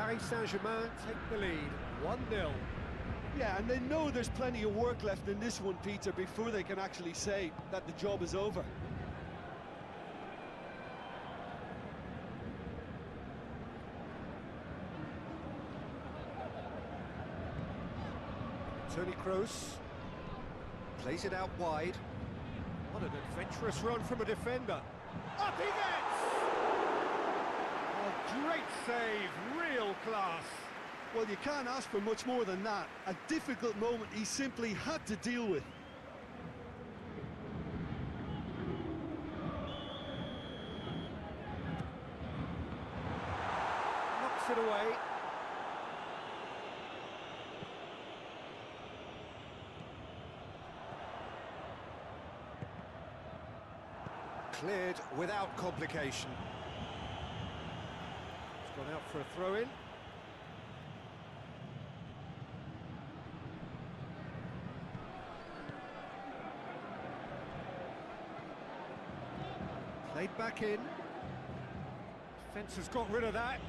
Paris Saint-Germain take the lead, 1-0. Yeah, and they know there's plenty of work left in this one, Peter, before they can actually say that the job is over. Toni Kroos plays it out wide. What an adventurous run from a defender. Up he gets! Oh, great save, real class. Well, you can't ask for much more than that. A difficult moment he simply had to deal with. Knocks it away. Cleared without complication. It's gone out for a throw-in. Played back in. Defence has got rid of that.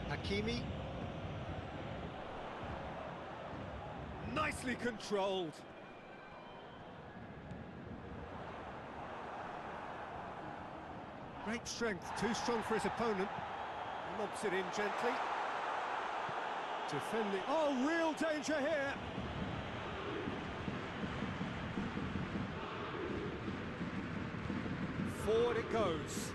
Hakimi. Nicely controlled. Great strength, too strong for his opponent. Lobs it in gently. Defending. Oh, real danger here. Forward it goes.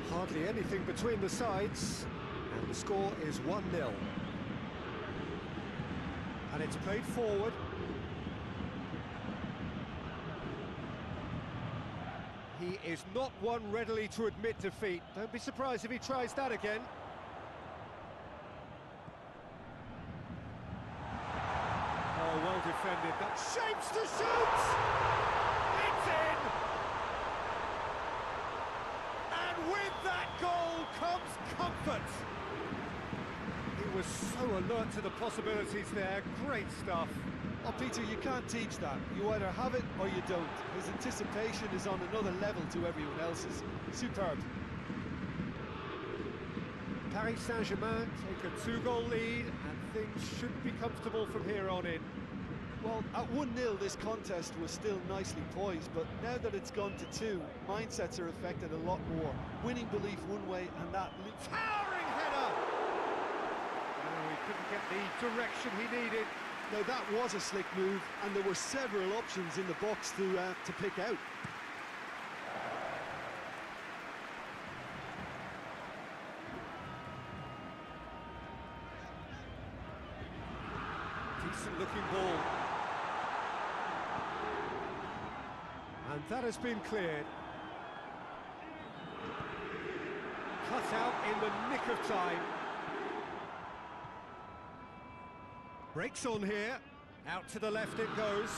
Hardly anything between the sides, and the score is 1-0. And it's played forward. He is not one readily to admit defeat. Don't be surprised if he tries that again. Oh, well defended. That shapes to shoot! It's in! And with that goal comes comfort. He was so alert to the possibilities there. Great stuff. Oh, Peter, you can't teach that. You either have it or you don't. His anticipation is on another level to everyone else's. Superb. Paris Saint-Germain take a 2-goal lead, and things should be comfortable from here on in. Well, at 1-0, this contest was still nicely poised, but now that it's gone to 2, mindsets are affected a lot more. Winning belief one way, and that... Towering header! Oh, he couldn't get the direction he needed. Now, that was a slick move, and there were several options in the box to pick out. Decent-looking ball. And that has been cleared. Cut out in the nick of time. Breaks on here, out to the left it goes.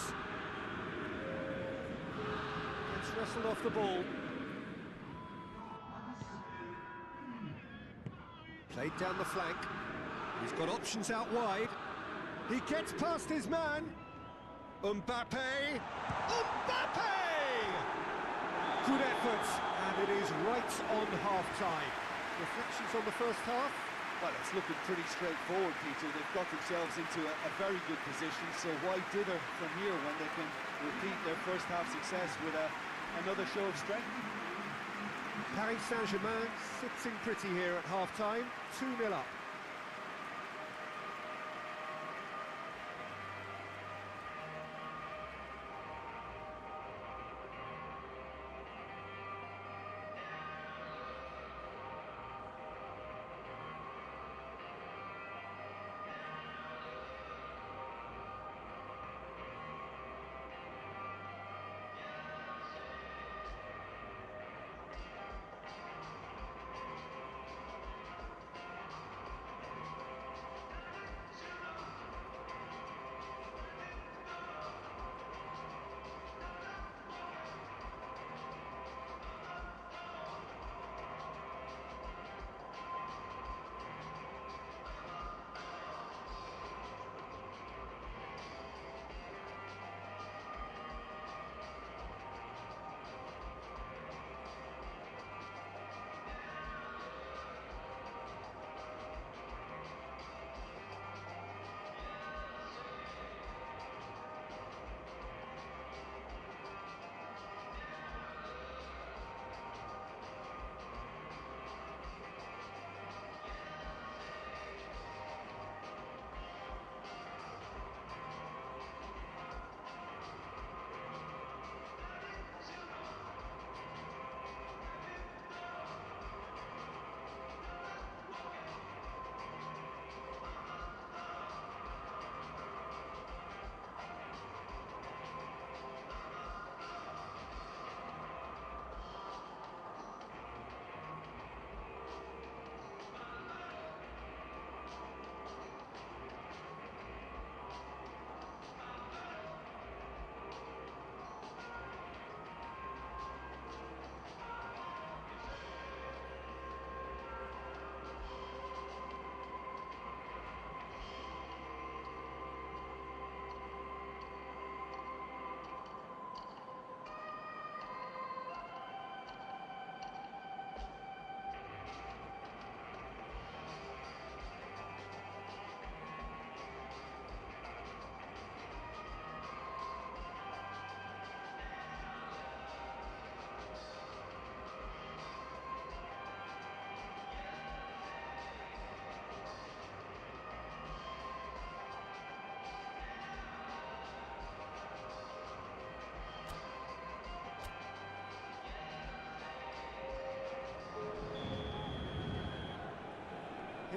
Gets wrestled off the ball. Played down the flank. He's got options out wide. He gets past his man. Mbappe! Mbappe! Good effort, and it is right on half-time. Reflections on the first half? Well, it's looking pretty straightforward, Peter. They've got themselves into a very good position, so why dither from here when they can repeat their first half success with another show of strength? Paris Saint-Germain sitting pretty here at half-time, 2-0 up.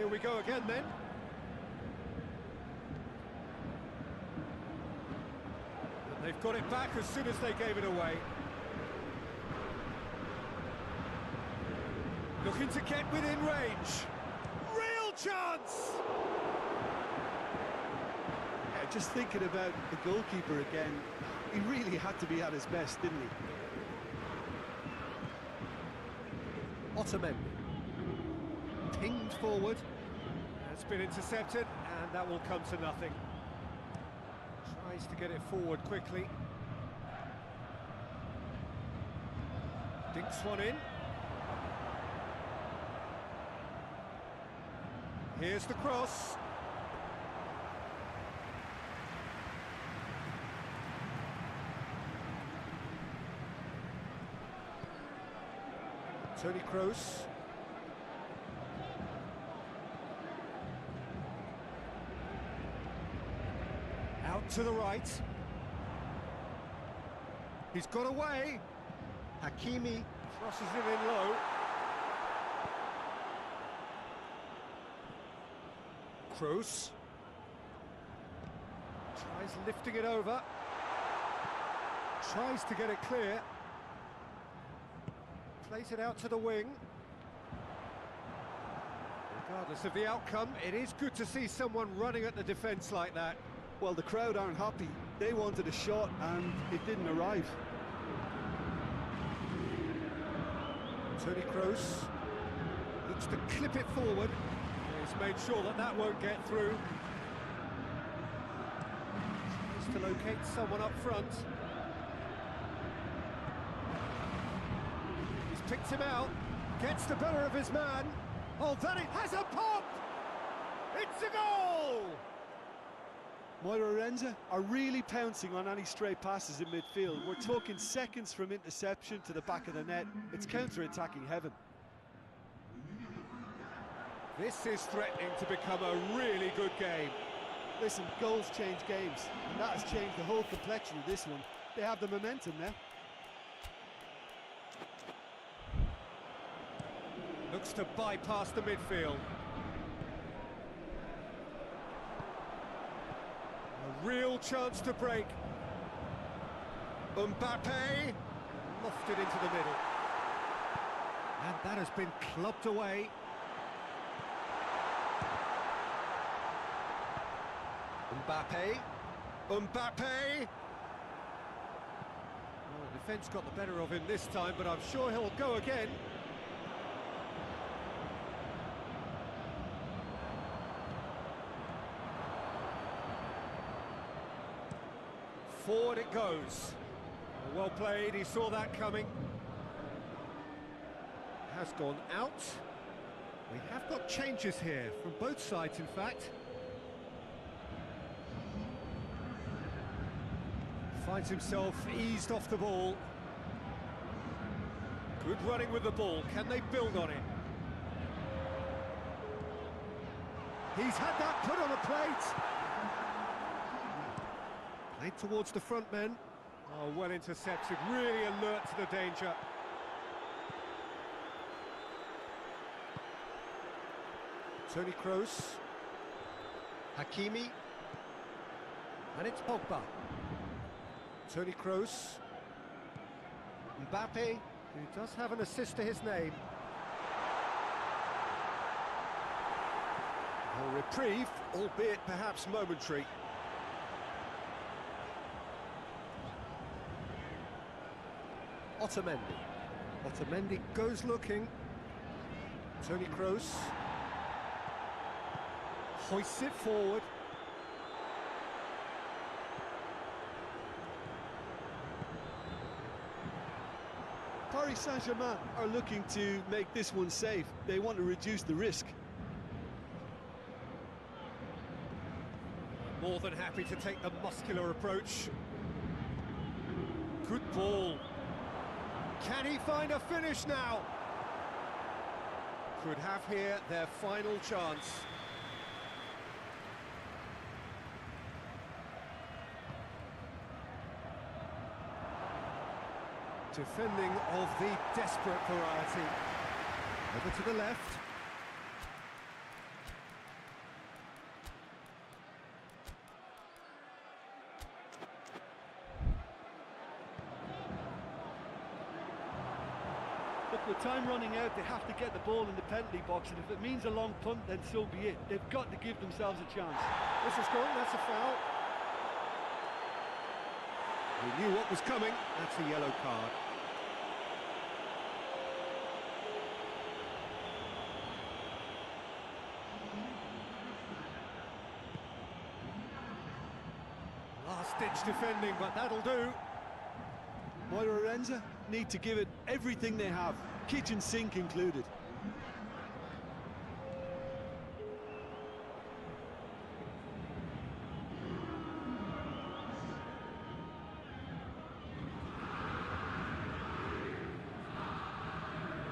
Here we go again then. And they've got it back as soon as they gave it away. Looking to get within range. Real chance! Yeah, just thinking about the goalkeeper again, he really had to be at his best, didn't he? Otamendi. Pinged forward. It's been intercepted, and that will come to nothing. Tries to get it forward quickly. Dinks one in. Here's the cross. Toni Kroos. Out to the right. He's got away. Hakimi crosses it in low. Kroos tries lifting it over. Tries to get it clear. Plays it out to the wing. Regardless of the outcome, it is good to see someone running at the defence like that. Well, the crowd aren't happy. They wanted a shot and it didn't arrive. Toni Kroos looks to clip it forward. He's made sure that that won't get through. Tries to locate someone up front. He's picked him out, gets the better of his man. Oh, that it has a pop! It's a goal! Moira Renza are really pouncing on any stray passes in midfield. We're talking seconds from interception to the back of the net. It's counter-attacking heaven. This is threatening to become a really good game. Listen, goals change games, and that has changed the whole complexion of this one. They have the momentum now. Looks to bypass the midfield. A real chance to break. Mbappe lofted into the middle. And that has been clubbed away. Mbappe. Mbappe! Well, the defence got the better of him this time, but I'm sure he'll go again. Forward it goes. Well played, he saw that coming. Has gone out. We have got changes here, from both sides in fact. Finds himself eased off the ball. Good running with the ball, can they build on it? He's had that put on a plate. Played towards the front men. Oh, well intercepted, really alert to the danger. Toni Kroos. Hakimi. And it's Pogba. Toni Kroos. Mbappe, who does have an assist to his name. A reprieve, albeit perhaps momentary. Otamendi. Otamendi goes looking. Toni Kroos hoists it forward. Paris Saint-Germain are looking to make this one safe. They want to reduce the risk. More than happy to take the muscular approach. Good ball. Can he find a finish now? Could have here their final chance. Defending of the desperate variety. Over to the left. with time running out, they have to get the ball in the penalty box, and if it means a long punt, then so be it. They've got to give themselves a chance. This is gone, that's a foul. He knew what was coming, that's a yellow card. Last-ditch defending, but that'll do. Moira need to give it everything they have, kitchen sink included.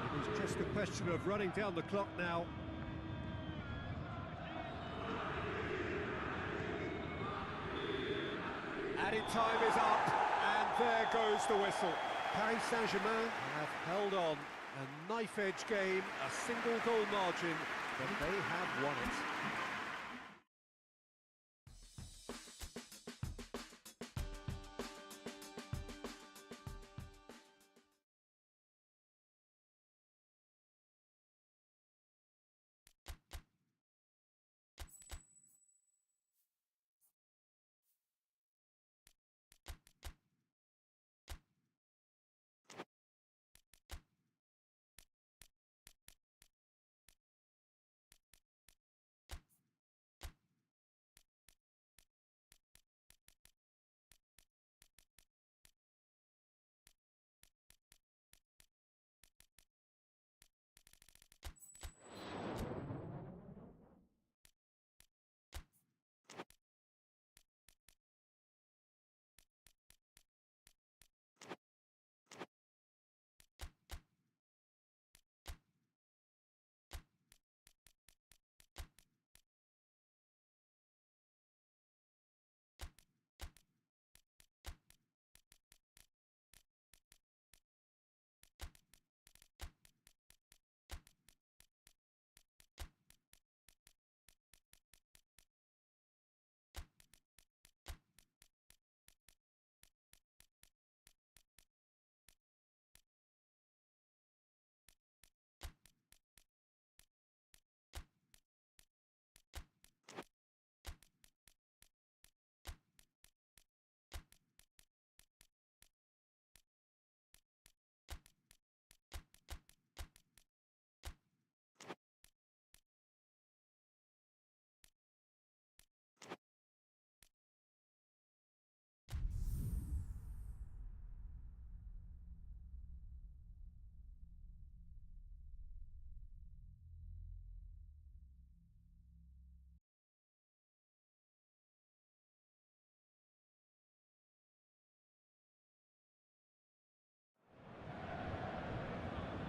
It is just a question of running down the clock now. Added time is up, and there goes the whistle. Paris Saint-Germain have held on. A knife-edge game, a single goal margin, but they have won it.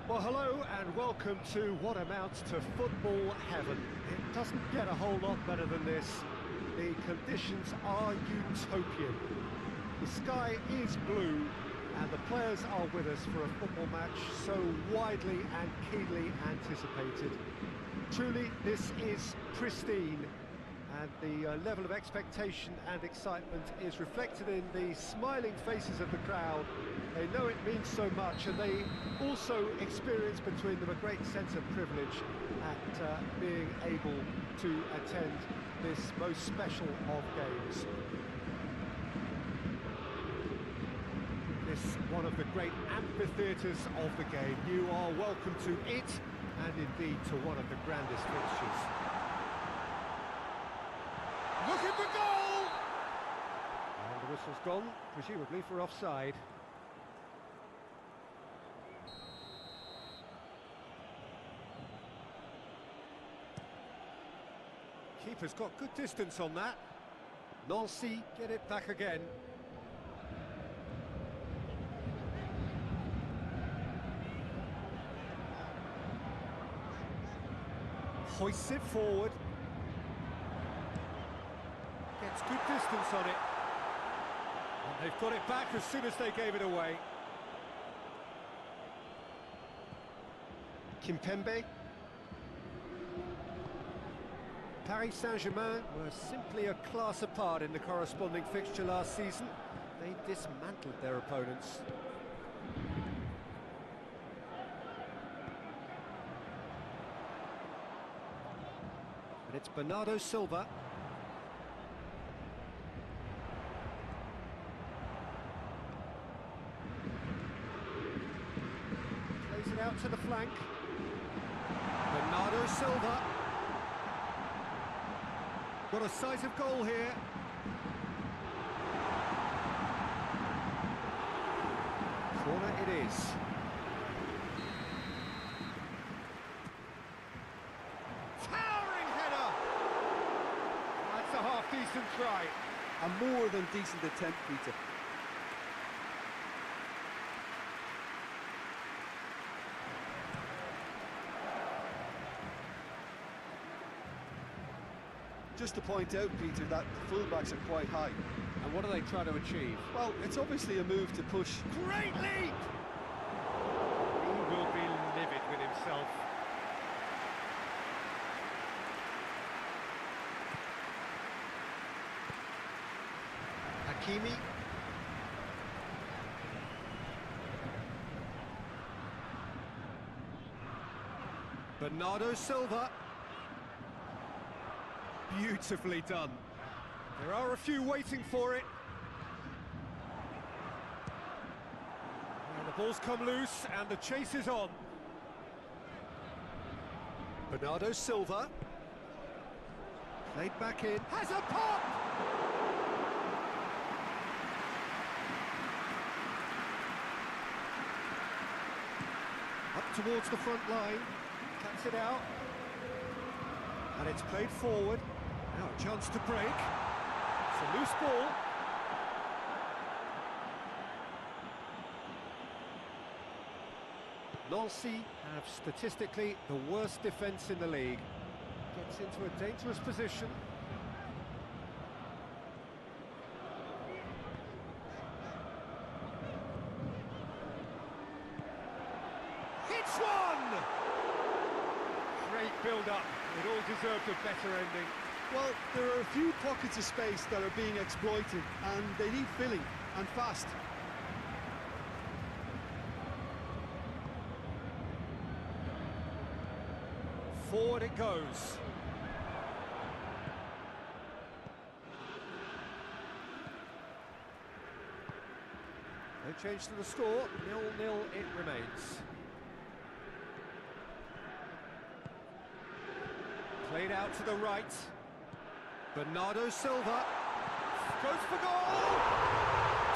Well, hello and welcome to what amounts to football heaven. It doesn't get a whole lot better than this. The conditions are utopian. The sky is blue and the players are with us for a football match so widely and keenly anticipated. Truly, this is pristine, and the level of expectation and excitement is reflected in the smiling faces of the crowd. They know it means so much, and they also experience between them a great sense of privilege at being able to attend this most special of games. This one of the great amphitheatres of the game. You are welcome to it, and indeed to one of the grandest fixtures. Looking for goal! And the whistle's gone, presumably for offside. Keeper's got good distance on that. Nancy get it back again. Hoists it forward. Gets good distance on it. And they've got it back as soon as they gave it away. Kimpembe. Paris Saint-Germain were simply a class apart in the corresponding fixture last season. They dismantled their opponents. And it's Bernardo Silva. Plays it out to the flank. Bernardo Silva. Got a sight of goal here. Corner it is. Towering header! That's a half-decent try. A more than decent attempt, Peter. Just to point out, Peter, that the fullbacks are quite high. And what are they trying to achieve? Well, it's obviously a move to push. Great leap! He will be livid with himself. Hakimi. Bernardo Silva. Beautifully done. There are a few waiting for it. And the ball's come loose and the chase is on. Bernardo Silva. Played back in. Has a pop! Up towards the front line. Cuts it out. And it's played forward. Now a chance to break. It's a loose ball. Nancy have statistically the worst defence in the league. Gets into a dangerous position. Hits one! Great build-up. It all deserved a better ending. Well, there are a few pockets of space that are being exploited, and they need filling, and fast. Forward it goes. No change to the score, 0-0 it remains. Played out to the right. Bernardo Silva goes for goal!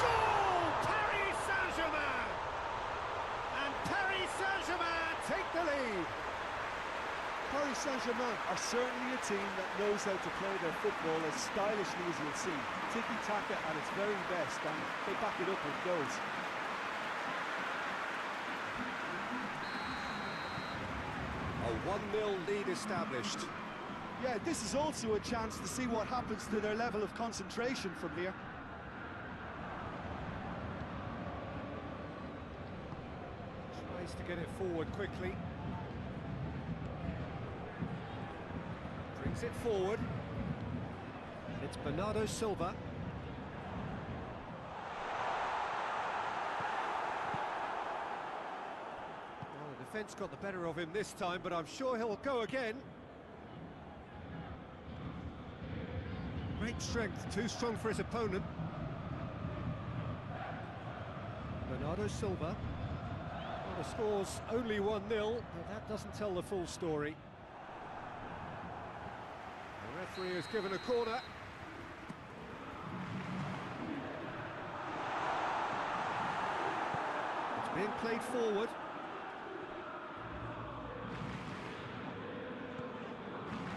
Goal! Paris Saint-Germain! And Paris Saint-Germain take the lead. Paris Saint-Germain are certainly a team that knows how to play their football as stylishly as you'll see. Tiki-taka at its very best, and they back it up with goals. A 1-0 lead established. Yeah, this is also a chance to see what happens to their level of concentration from here. Tries to get it forward quickly. Brings it forward. And it's Bernardo Silva. Well, the defence got the better of him this time, but I'm sure he'll go again. Great strength, too strong for his opponent. Bernardo Silva. Well, the score's only 1-0, but that doesn't tell the full story. The referee has given a corner. It's being played forward.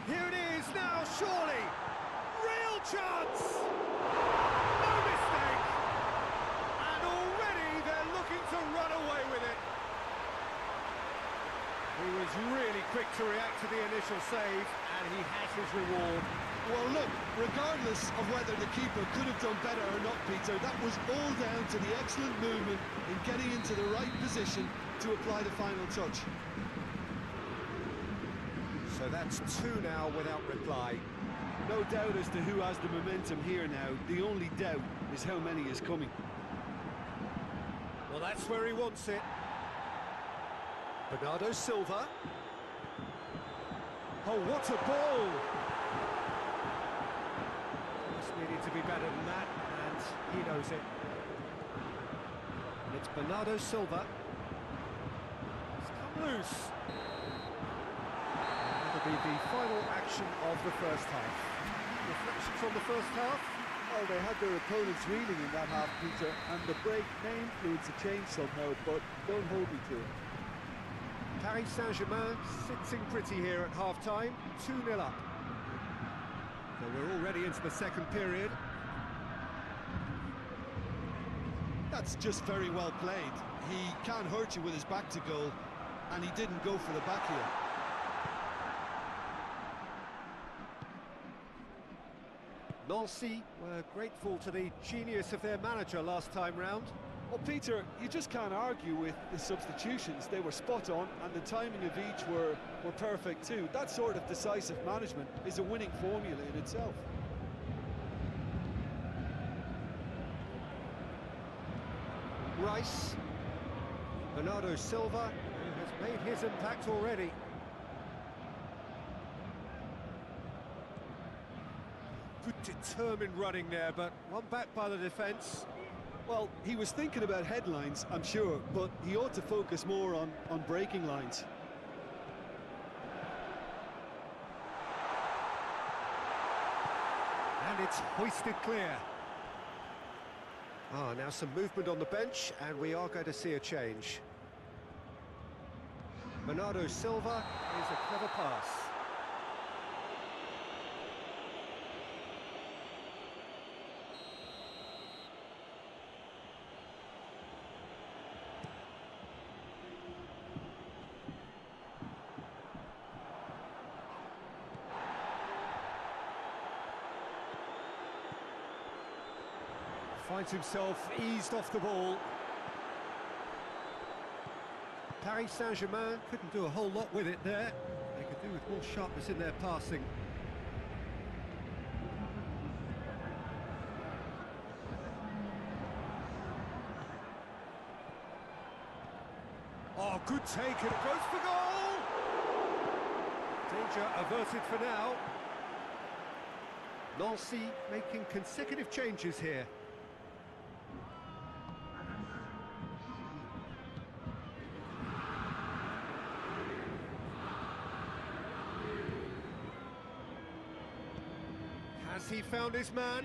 Here it is now, surely! Real chance! No mistake! And already they're looking to run away with it. He was really quick to react to the initial save, and he has his reward. Well, look, regardless of whether the keeper could have done better or not, Peter, that was all down to the excellent movement in getting into the right position to apply the final touch. So that's 2 now without reply. No doubt as to who has the momentum here now. The only doubt is how many is coming. Well, that's where he wants it. Bernardo Silva. Oh, what a ball! Just needed to be better than that, and he knows it. And it's Bernardo Silva. It's come loose. That'll be the final action of the first half. Reflections on the first half? Well, they had their opponents reeling in that half, Peter, and the break may influence the change somehow, but don't hold me to it. Paris Saint-Germain sitting pretty here at half-time, 2-0 up. So we're already into the second period. That's just very well played. He can't hurt you with his back to goal, and he didn't go for the back heel. Nancy were grateful to the genius of their manager last time round. Well, Peter, you just can't argue with the substitutions. They were spot on, and the timing of each were perfect too. That sort of decisive management is a winning formula in itself. Rice, Bernardo Silva, who has made his impact already. Good determined running there, but one back by the defence. Well, he was thinking about headlines, I'm sure, but he ought to focus more on breaking lines. And it's hoisted clear. Now some movement on the bench, and we are going to see a change. Bernardo Silva is a clever pass. Finds himself eased off the ball. Paris Saint-Germain couldn't do a whole lot with it there. They could do with more sharpness in their passing. Oh, good take, and it goes for goal! Danger averted for now. Nancy making consecutive changes here. Has he found his man?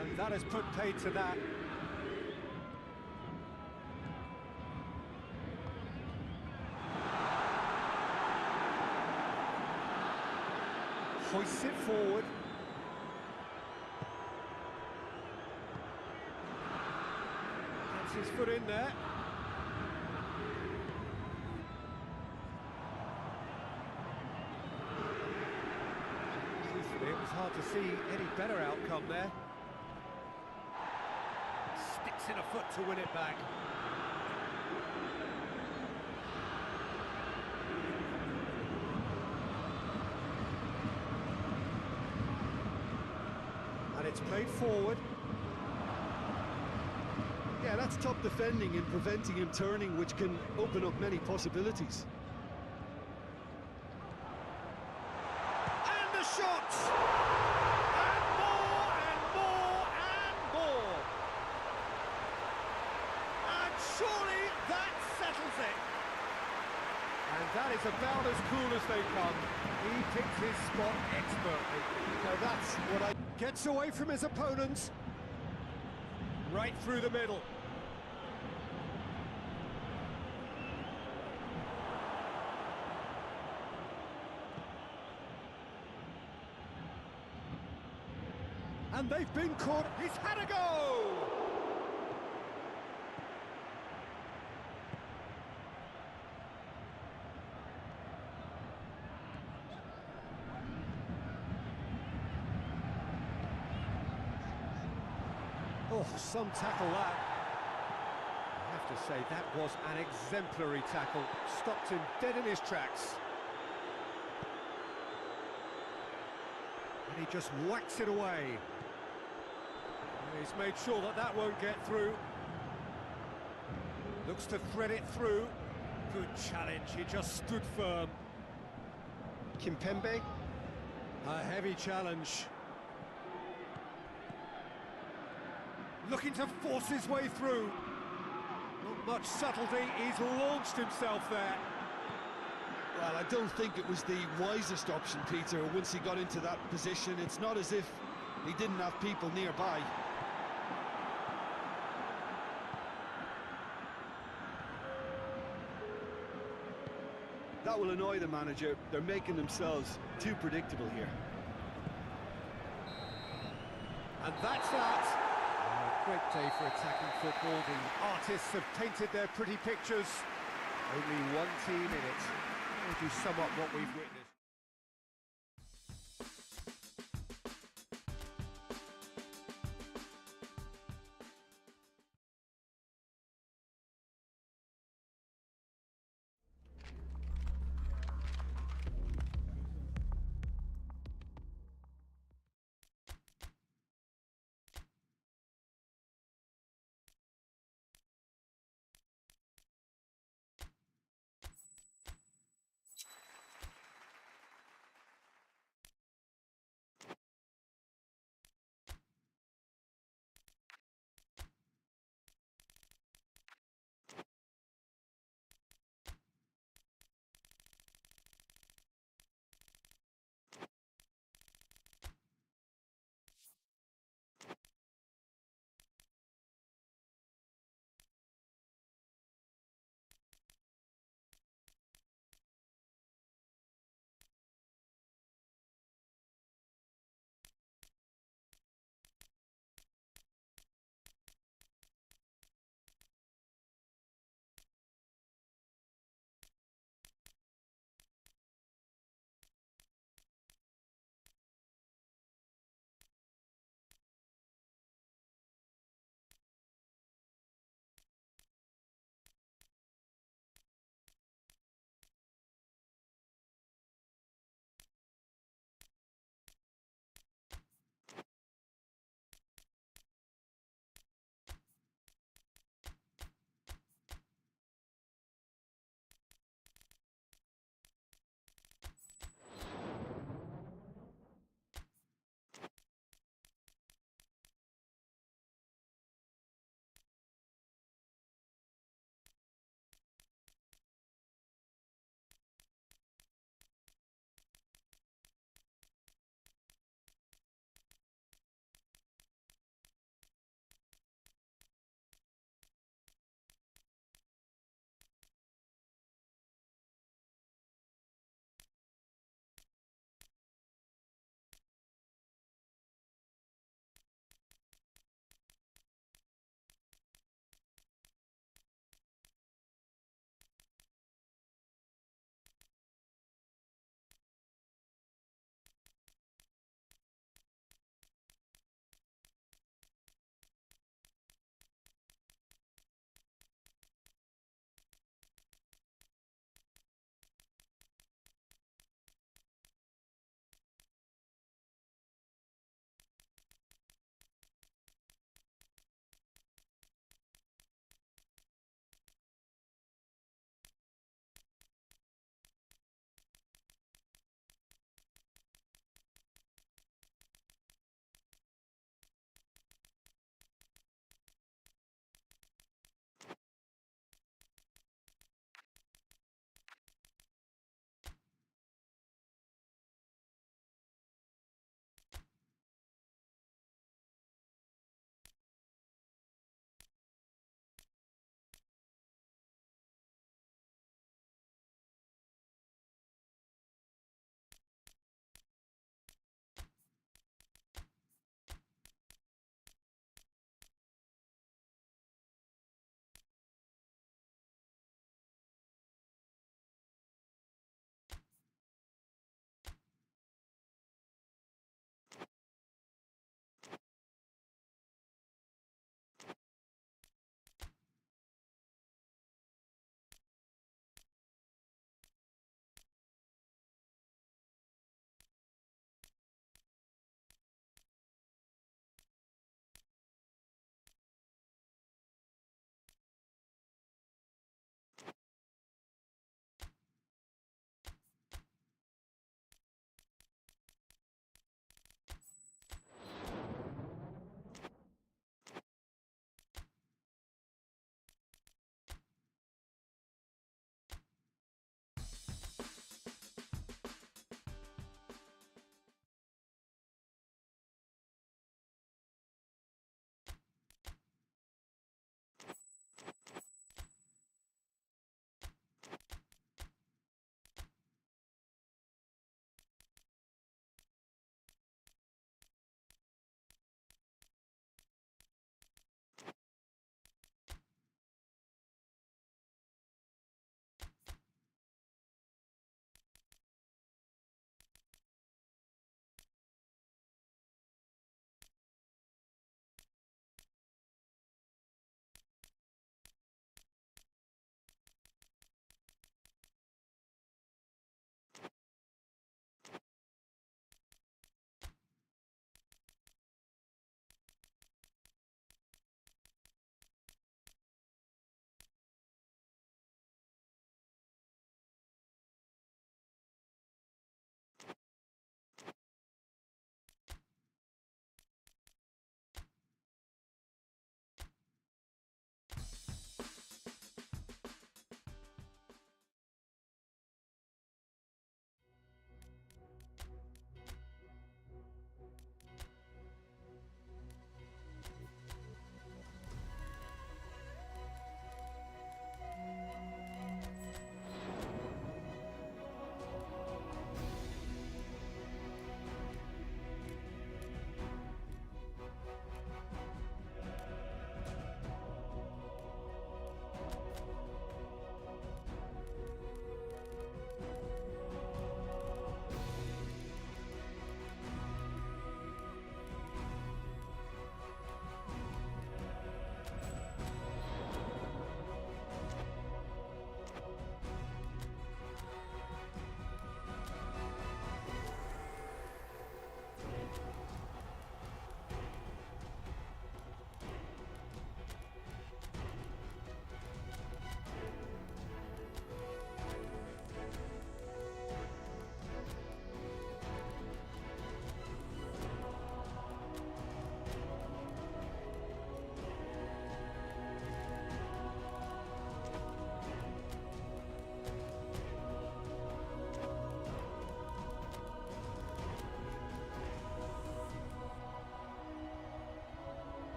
And that has put paid to that. Hoists it forward. Gets his foot in there. Truthfully, it was hard to see any better outcome there. Sticks in a foot to win it back. And it's played forward. Yeah, that's top defending and preventing him turning, which can open up many possibilities. And the shot! And more, and more, and more! And surely that settles it! And that is about as cool as they come. He picked his spot expertly. Now that's what I... Gets away from his opponents. Right through the middle. And they've been caught. He's had a go! Oh, some tackle that. I have to say, that was an exemplary tackle. Stopped him dead in his tracks. And he just whacks it away. And he's made sure that that won't get through. Looks to thread it through. Good challenge, he just stood firm. Kimpembe. A heavy challenge. Looking to force his way through. Not much subtlety, he's launched himself there. Well, I don't think it was the wisest option, Peter, once he got into that position. It's not as if he didn't have people nearby. That will annoy the manager. They're making themselves too predictable here. And that's that. A great day for attacking football. The artists have painted their pretty pictures. Only one team in it. Will do sum up what we've witnessed.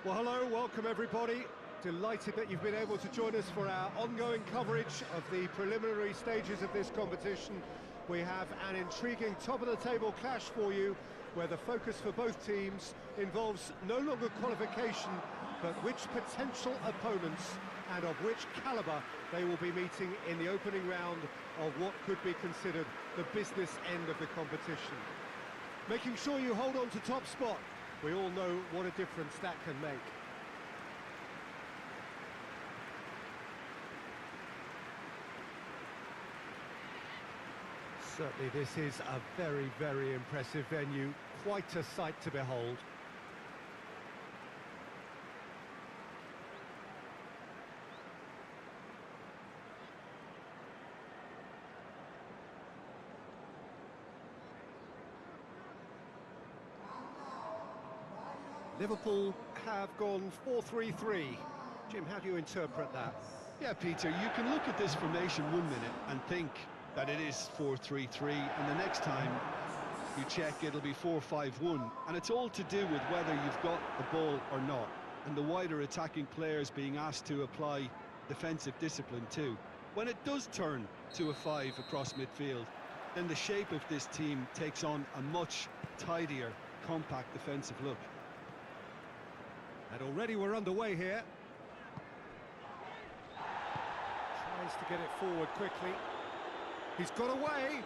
Well, hello, welcome everybody. Delighted that you've been able to join us for our ongoing coverage of the preliminary stages of this competition. We have an intriguing top-of-the-table clash for you, where the focus for both teams involves no longer qualification, but which potential opponents and of which calibre they will be meeting in the opening round of what could be considered the business end of the competition. Making sure you hold on to top spot. We all know what a difference that can make. Certainly this is a very, very impressive venue. Quite a sight to behold. Liverpool have gone 4-3-3. Jim, how do you interpret that? Yeah, Peter, you can look at this formation 1 minute and think that it is 4-3-3, and the next time you check it'll be 4-5-1, and it's all to do with whether you've got the ball or not, and the wider attacking players being asked to apply defensive discipline too. When it does turn to a 5 across midfield, then the shape of this team takes on a much tidier, compact defensive look. And already we're underway here. Tries to get it forward quickly. He's got away.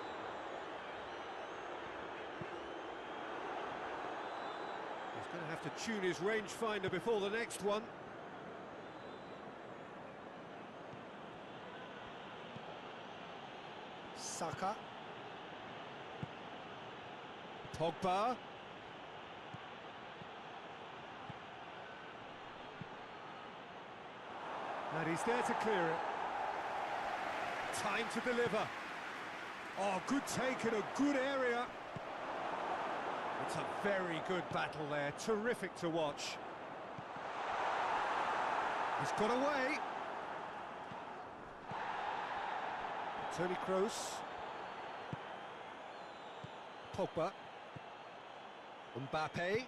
He's going to have to tune his rangefinder before the next one. Saka. Pogba. And he's there to clear it. Time to deliver. Oh, good take in a good area. It's a very good battle there. Terrific to watch. He's got away. Toni Kroos. Pogba. Mbappe.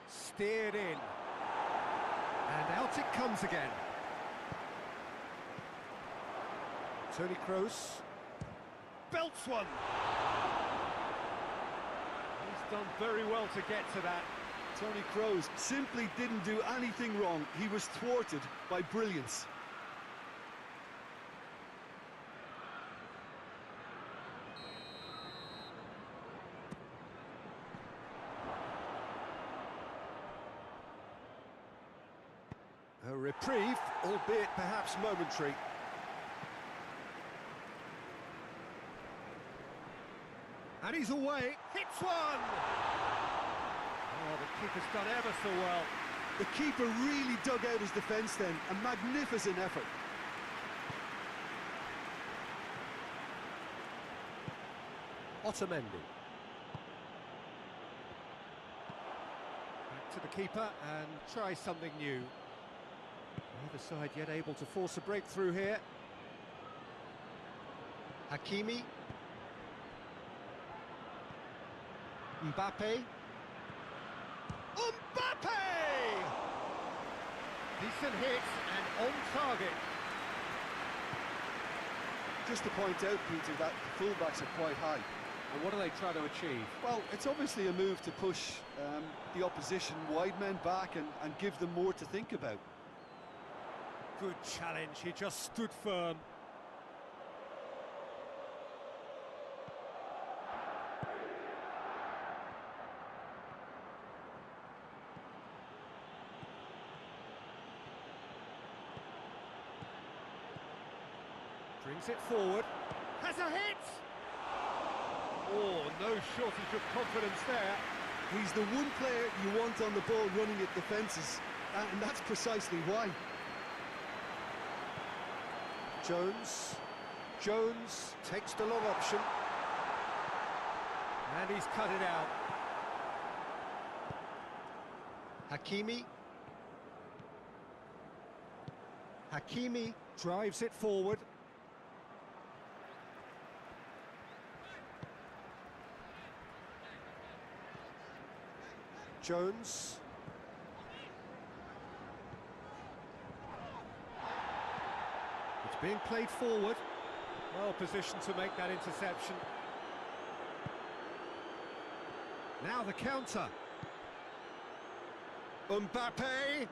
Steered in. And out it comes again. Toni Kroos. Belts one. He's done very well to get to that. Toni Kroos simply didn't do anything wrong. He was thwarted by brilliance. A reprieve, albeit perhaps momentary. And he's away, hits one! Oh, the keeper's done ever so well. The keeper really dug out his defence then, a magnificent effort. Otamendi. Back to the keeper and try something new. Neither side yet able to force a breakthrough here. Hakimi. Mbappe. Mbappe! Decent hit and on target. Just to point out, Peter, that the fullbacks are quite high. And what are they trying to achieve? Well, it's obviously a move to push the opposition wide men back and give them more to think about. Good challenge, he just stood firm. Brings it forward. Has a hit! Oh, no shortage of confidence there. He's the one player you want on the ball running at defences, and that's precisely why. Jones takes the long option. And he's cut it out. Hakimi drives it forward. Jones. It's being played forward. Well positioned to make that interception. Now the counter. Mbappe!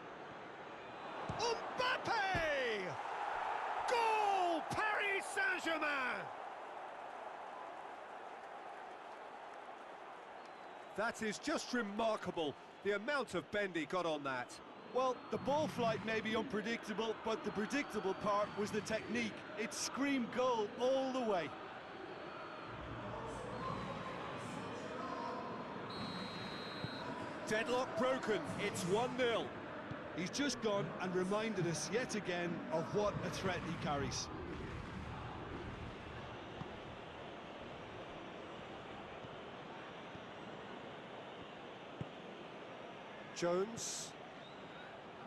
Mbappe! Goal! Paris Saint-Germain! That is just remarkable, the amount of bend he got on that. Well, the ball flight may be unpredictable, but the predictable part was the technique. It screamed goal all the way. Deadlock broken, it's 1-0. He's just gone and reminded us yet again of what a threat he carries. Jones.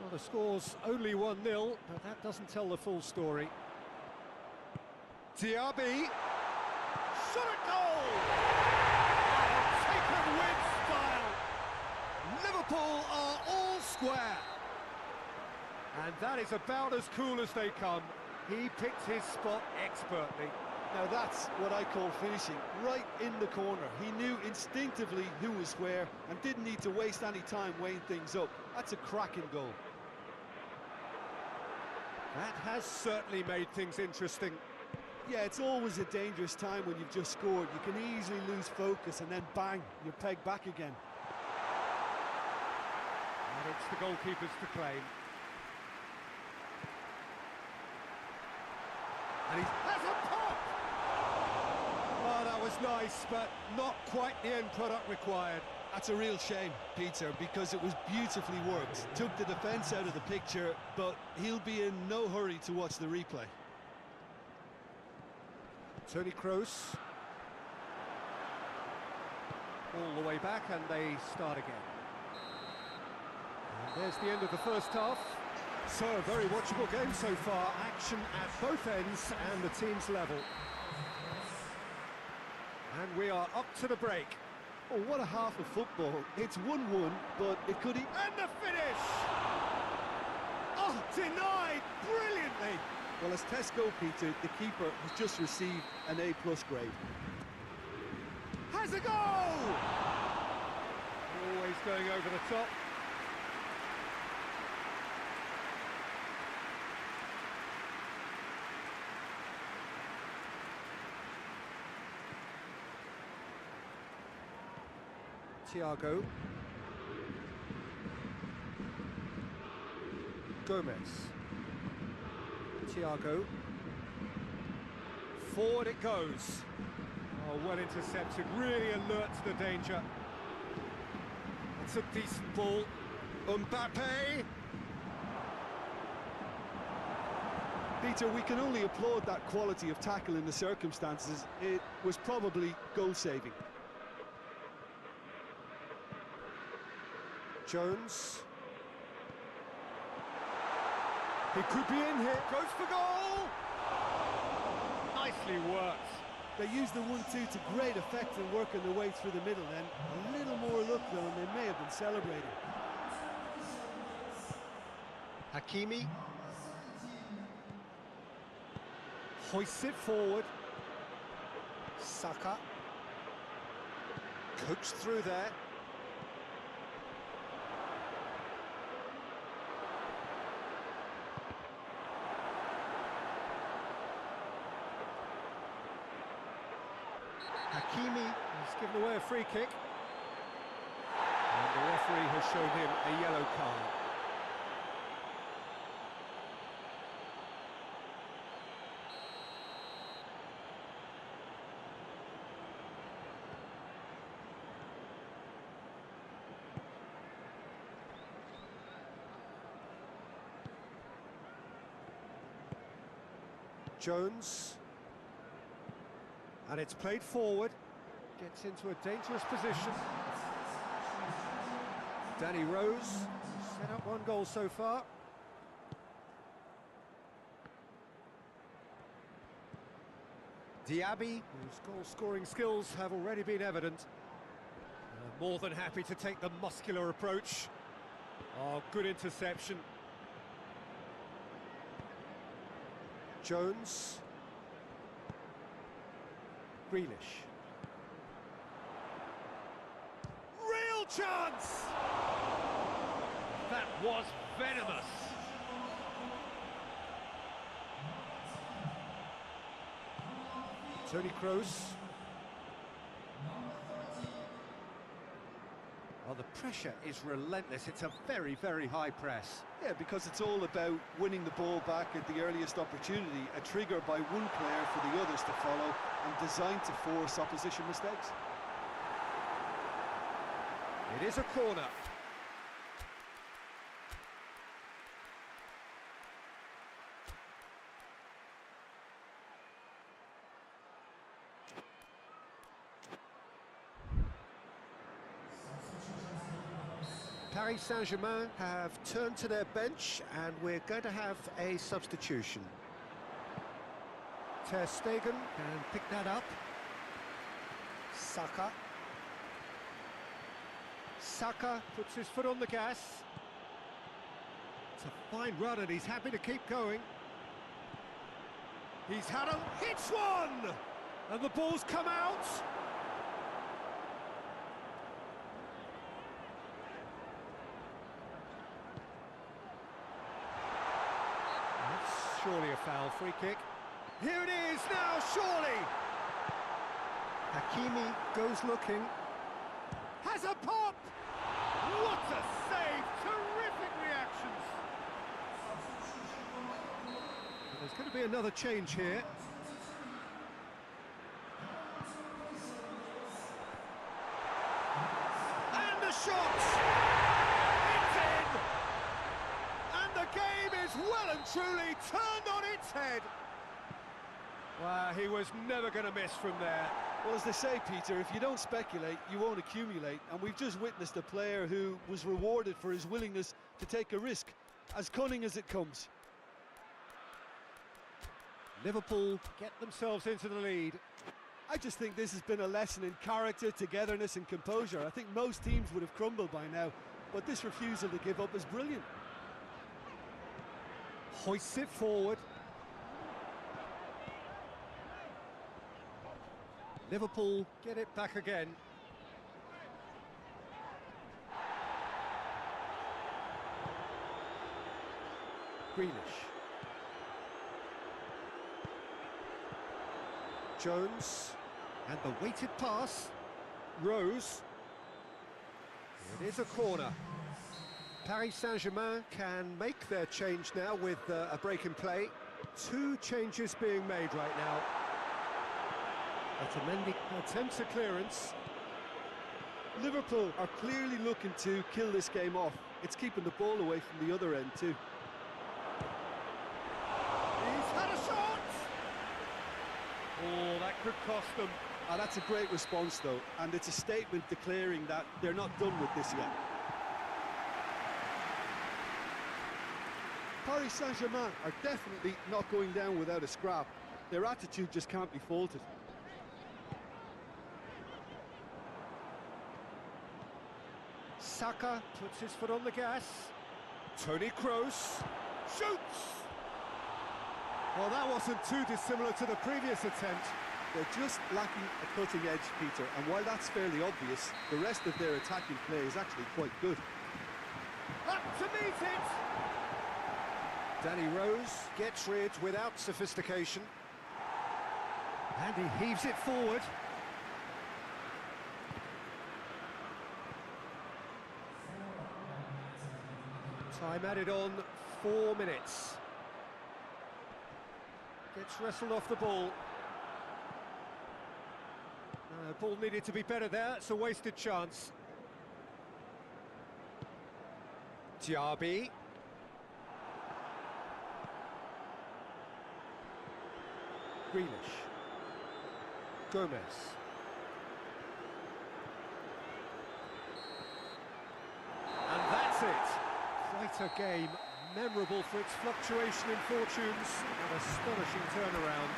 Well, the score's only 1-0, but that doesn't tell the full story. Diaby. Shot at goal! Taken with style. Liverpool are all square. And that is about as cool as they come. He picked his spot expertly. Now that's what I call finishing, right in the corner. He knew instinctively who was where and didn't need to waste any time weighing things up. That's a cracking goal. That has certainly made things interesting. Yeah, it's always a dangerous time when you've just scored. You can easily lose focus and then bang, you're pegged back again. And it's the goalkeepers to claim. And he has a pop! Oh, that was nice, but not quite the end product required. That's a real shame, Peter, because it was beautifully worked. Took the defence out of the picture, but he'll be in no hurry to watch the replay. Toni Kroos. All the way back, and they start again. And there's the end of the first half. So, a very watchable game so far. Action at both ends and the team's level. And we are up to the break. Oh, what a half of football. It's 1-1, but it could... And the finish! Oh, denied brilliantly! Well, as tests go, Peter, the keeper has just received an A+ grade. Has a goal! Always going over the top. Thiago. Gomez. Thiago. Forward it goes. Oh, well intercepted, really alert to the danger. It's a decent ball. Mbappe. Peter, we can only applaud that quality of tackle in the circumstances. It was probably goal-saving. Jones. He could be in here. Goes for goal! Nicely worked. They used the 1-2 to great effect in working their way through the middle then. A little more luck though, and they may have been celebrating. Hakimi. Hoists it forward. Saka. Coaxed through there. Hakimi has given away a free kick. And the referee has shown him a yellow card. Jones. And it's played forward, gets into a dangerous position. Danny Rose, set up one goal so far. Diaby, whose goal-scoring skills have already been evident. More than happy to take the muscular approach. Oh, good interception. Jones. Grealish. Real chance! That was venomous. Toni Kroos. Oh, the pressure is relentless. It's a very, very high press. Yeah, because it's all about winning the ball back at the earliest opportunity, a trigger by one player for the others to follow, and designed to force opposition mistakes. It is a corner. Paris Saint-Germain have turned to their bench, and we're going to have a substitution. Ter Stegen can pick that up. Saka. Saka puts his foot on the gas. It's a fine run, and he's happy to keep going. He's had a hits one, and the ball's come out. That's surely a foul. Free kick. Here it is now, surely. Hakimi goes looking. Has a pop! What a save! Terrific reactions! There's going to be another change here. And the shot! It's in! And the game is well and truly turned on its head. Well, he was never going to miss from there. Well, as they say, Peter, if you don't speculate, you won't accumulate. And we've just witnessed a player who was rewarded for his willingness to take a risk, as cunning as it comes. Liverpool get themselves into the lead. I just think this has been a lesson in character, togetherness and composure. I think most teams would have crumbled by now, but this refusal to give up is brilliant. Hoists it forward. Liverpool get it back again. Grealish. Jones. And the weighted pass. Rose. It is a corner. Paris Saint-Germain can make their change now with a break in play. Two changes being made right now. Otamendi attempts a clearance. Liverpool are clearly looking to kill this game off. It's keeping the ball away from the other end too. He's had a shot! Oh, that could cost them. That's a great response though, and it's a statement declaring that they're not done with this yet. Paris Saint-Germain are definitely not going down without a scrap. Their attitude just can't be faulted. Saka puts his foot on the gas. Toni Kroos shoots! Well, that wasn't too dissimilar to the previous attempt. They're just lacking a cutting edge, Peter, and while that's fairly obvious, the rest of their attacking play is actually quite good. Up to meet it! Danny Rose gets rid without sophistication. And he heaves it forward. Time added on, 4 minutes. Gets wrestled off the ball. Ball needed to be better there, it's a wasted chance. Diaby. Grealish. Gomez. And that's it. Quite a game, memorable for its fluctuation in fortunes, and astonishing turnaround.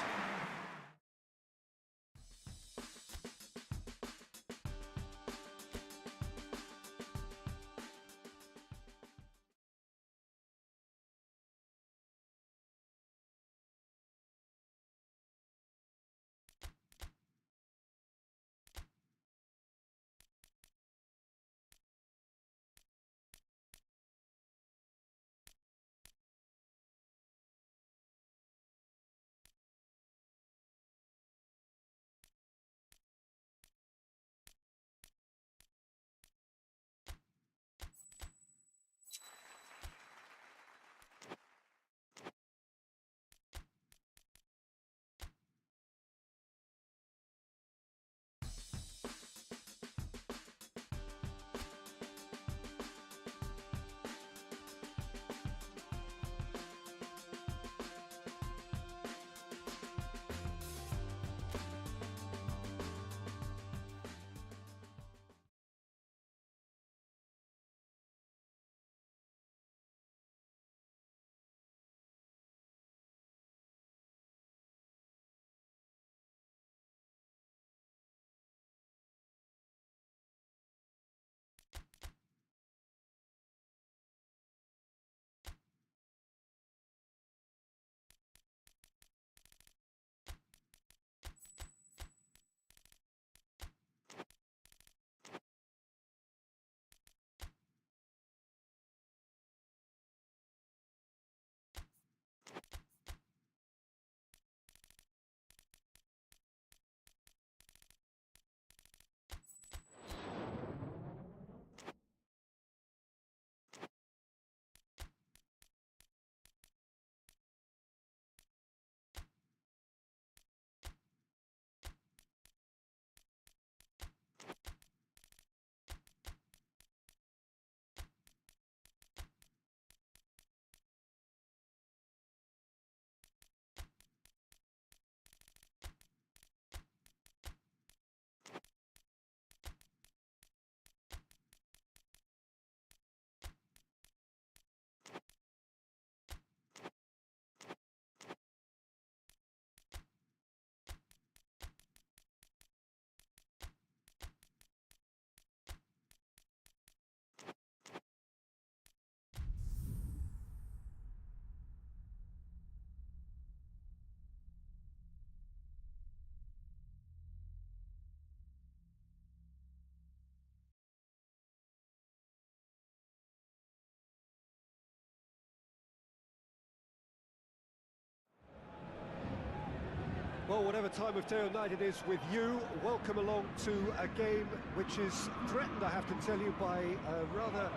Well, whatever time of day or night it is with you, welcome along to a game which is threatened, I have to tell you, by a rather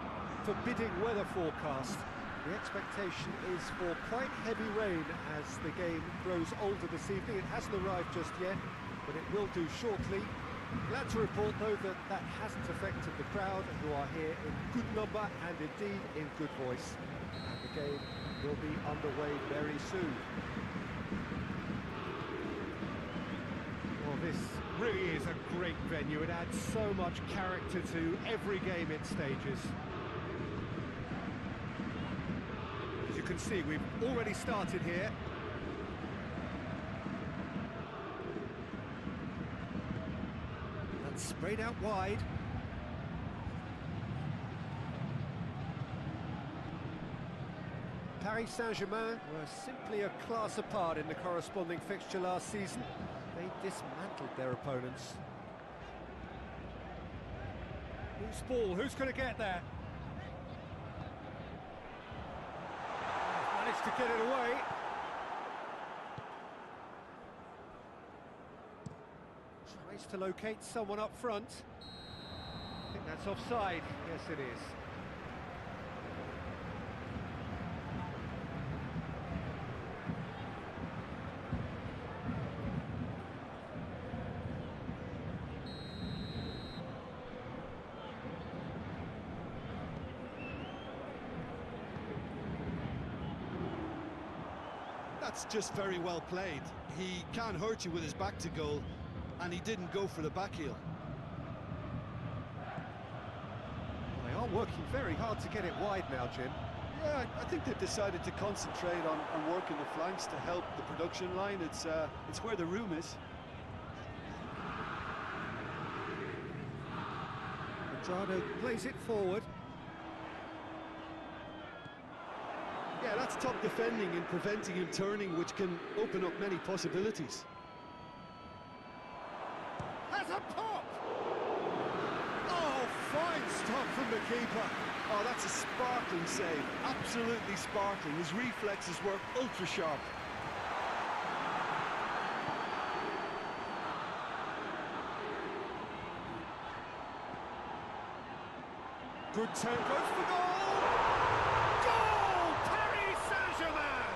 forbidding weather forecast. The expectation is for quite heavy rain as the game grows older this evening. It hasn't arrived just yet, but it will do shortly. Glad to report, though, that that hasn't affected the crowd, who are here in good number and indeed in good voice. And the game will be underway very soon. Well, this really is a great venue. It adds so much character to every game it stages. As you can see, we've already started here. That's sprayed out wide. Paris Saint-Germain were simply a class apart in the corresponding fixture last season. They dismantled their opponents. Loose ball, who's going to get there? Managed to get it away. Tries to locate someone up front. I think that's offside. Yes, it is. That's just very well played. He can't hurt you with his back to goal, and he didn't go for the back heel. They are working very hard to get it wide now, Jim. Yeah, I think they've decided to concentrate on working the flanks to help the production line. It's where the room is. Madrado plays it forward. Yeah, that's top defending and preventing him turning, which can open up many possibilities. Has a pop! Oh, fine stop from the keeper. Oh, that's a sparkling save. Absolutely sparkling. His reflexes were ultra sharp. Good turn, goes for goal! Goal! Paris Saint-Germain!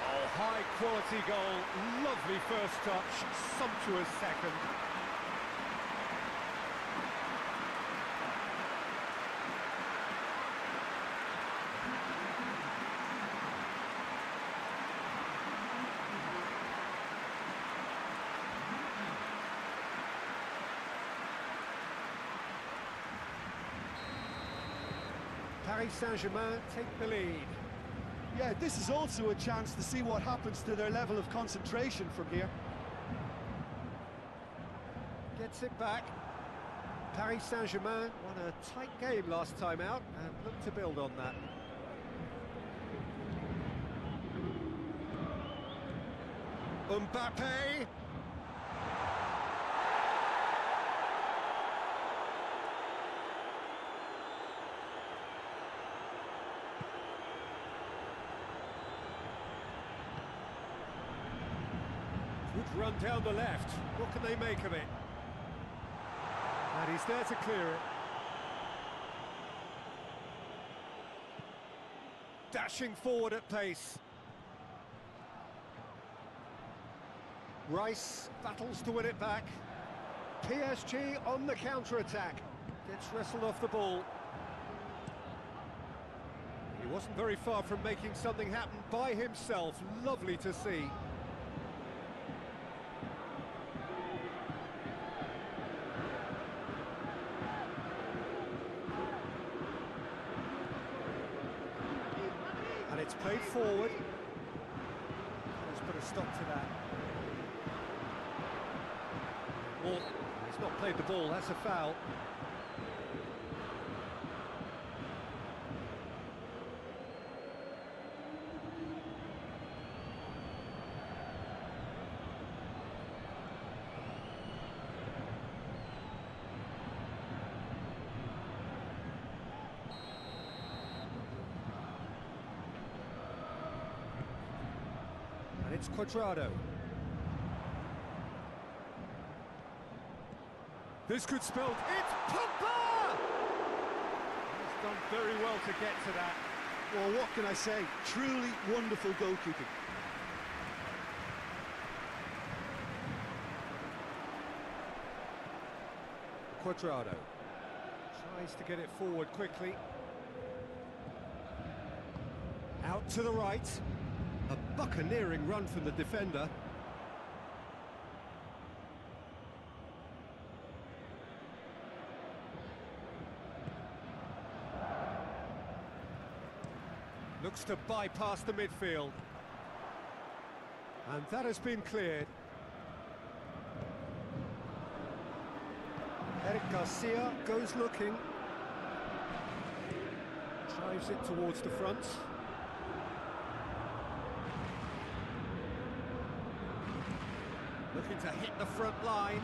Oh, high quality goal. Lovely first touch, sumptuous second. Paris Saint-Germain take the lead. Yeah, this is also a chance to see what happens to their level of concentration from here. Gets it back. Paris Saint-Germain won a tight game last time out and look to build on that. Mbappe. Good run down the left. What can they make of it? And he's there to clear it. Dashing forward at pace. Rice battles to win it back. PSG on the counter-attack. Gets wrestled off the ball. He wasn't very far from making something happen by himself. Lovely to see. And it's played forward. Let's put a stop to that. Well, he's not played the ball, that's a foul. It's Cuadrado. This could spell... It's Pogba! He's done very well to get to that. Well, what can I say? Truly wonderful goalkeeping. Cuadrado tries to get it forward quickly. Out to the right. A buccaneering run from the defender. Looks to bypass the midfield. And that has been cleared. Eric Garcia goes looking. Drives it towards the front. Looking to hit the front line.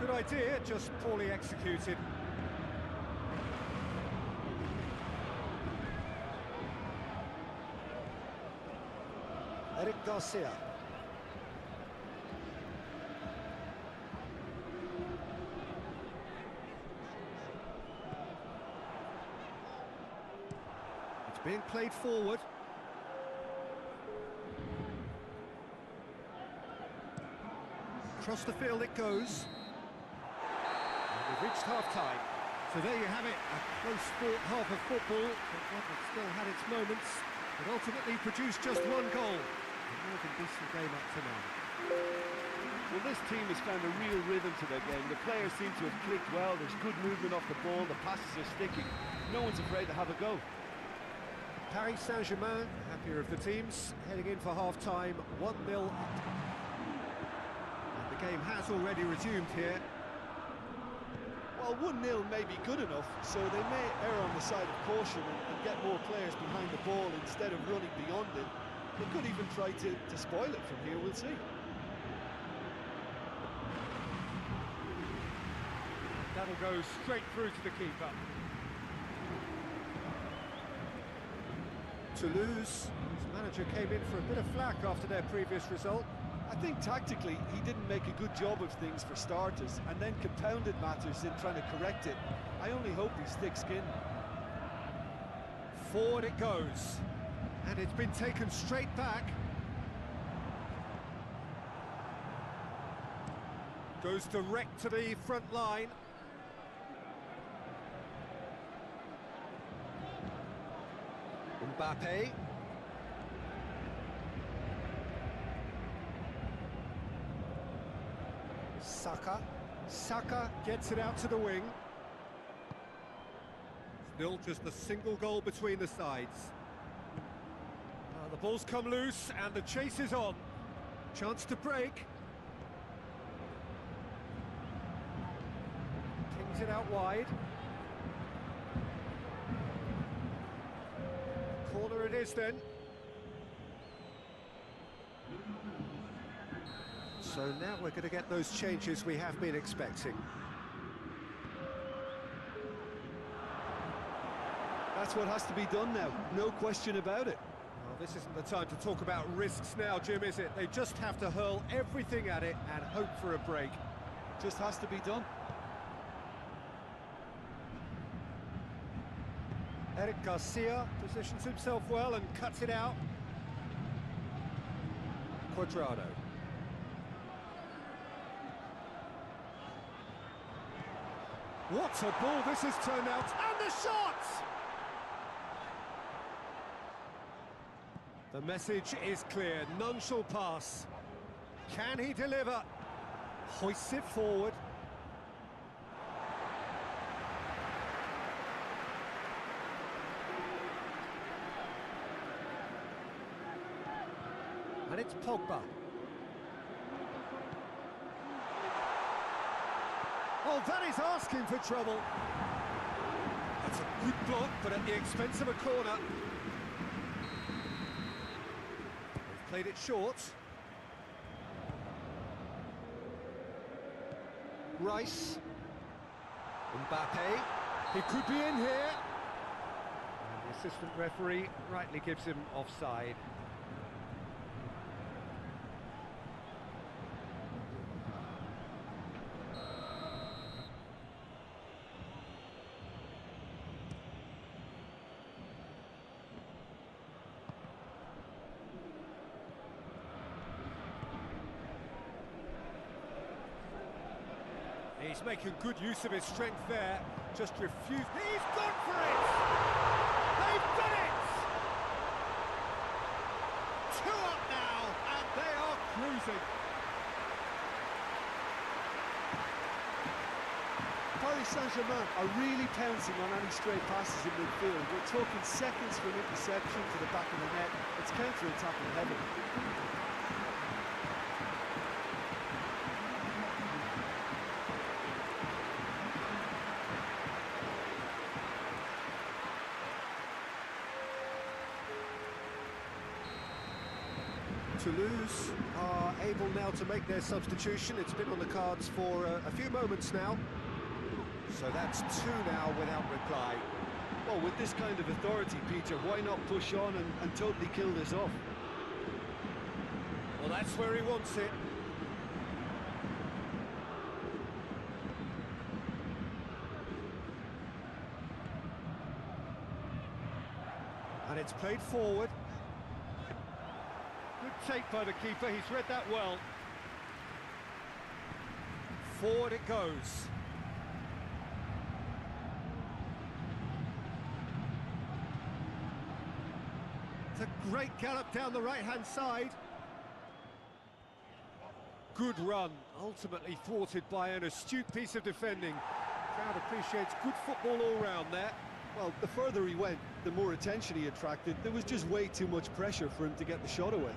Good idea, just poorly executed. Eric Garcia. It's being played forward. Across the field it goes. And we've reached half-time. So there you have it, a close-fought half of football, but one that still had its moments, but ultimately produced just one goal. A more than decent game up to now. Well, this team has found a real rhythm to their game. The players seem to have clicked well. There's good movement off the ball. The passes are sticking. No one's afraid to have a go. Paris Saint-Germain, the happier of the teams, heading in for half-time, 1-0 up. And the game has already resumed here. Well, 1-0 may be good enough, so they may err on the side of caution and get more players behind the ball instead of running beyond it. They could even try to spoil it from here, we'll see. That'll go straight through to the keeper. Toulouse, whose manager came in for a bit of flack after their previous result. I think tactically he didn't make a good job of things for starters, and then compounded matters in trying to correct it. I only hope he's thick-skinned. Forward it goes, and it's been taken straight back. Goes direct to the front line. Mbappe. Saka gets it out to the wing. Still just a single goal between the sides. The ball's come loose and the chase is on. Chance to break. Kings it out wide. Corner it is then. So now we're going to get those changes we have been expecting. That's what has to be done now, no question about it. Well, this isn't the time to talk about risks now, Jim, is it? They just have to hurl everything at it and hope for a break. Just has to be done. Eric Garcia positions himself well and cuts it out. Cuadrado. What a ball this has turned out, and the shot! The message is clear, none shall pass. Can he deliver? Hoists it forward. And it's Pogba. Oh, that is asking for trouble. That's a good block, but at the expense of a corner. They've played it short. Rice. Mbappe. He could be in here. And the assistant referee rightly gives him offside. He's making good use of his strength there. Just refused. He's gone for it! They've done it! 2 up now, and they are cruising. Paris Saint-Germain are really pouncing on any stray passes in midfield. We're talking seconds from interception to the back of the net. It's counter-attacking heavy. Toulouse are able now to make their substitution. It's been on the cards for a few moments now. So that's 2 now without reply. Well, with this kind of authority, Peter, why not push on and totally kill this off? Well, that's where he wants it. And it's played forward. Good take by the keeper, he's read that well. Forward it goes. It's a great gallop down the right-hand side. Good run, ultimately thwarted by an astute piece of defending. Crowd appreciates good football all round there. Well, the further he went, the more attention he attracted. There was just way too much pressure for him to get the shot away.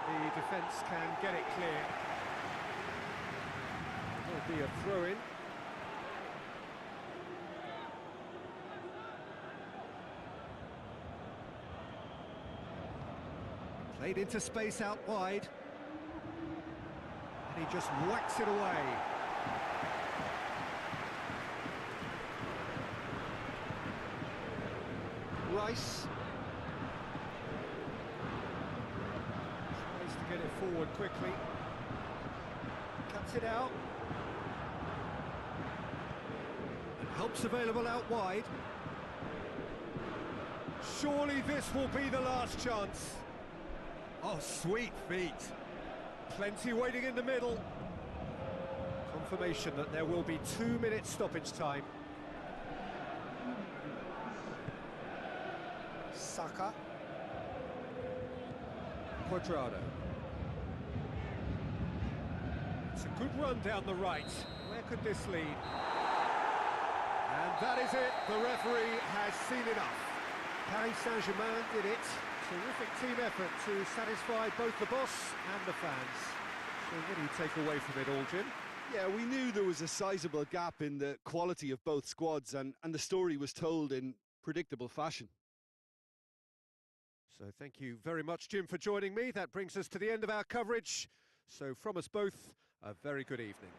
The defence can get it clear. There'll be a throw-in. Played into space out wide. And he just whacks it away. Rice. Tries to get it forward quickly. Cuts it out. And help's available out wide. Surely this will be the last chance. Oh, sweet feet. Plenty waiting in the middle. Confirmation that there will be 2 minutes stoppage time. Saka. Quadrado. It's a good run down the right. Where could this lead? And that is it. The referee has seen enough. Paris Saint-Germain did it. Terrific team effort to satisfy both the boss and the fans. So what do you take away from it all, Jim? Yeah, we knew there was a sizable gap in the quality of both squads, and the story was told in predictable fashion. So thank you very much, Jim, for joining me. That brings us to the end of our coverage. So from us both, a very good evening.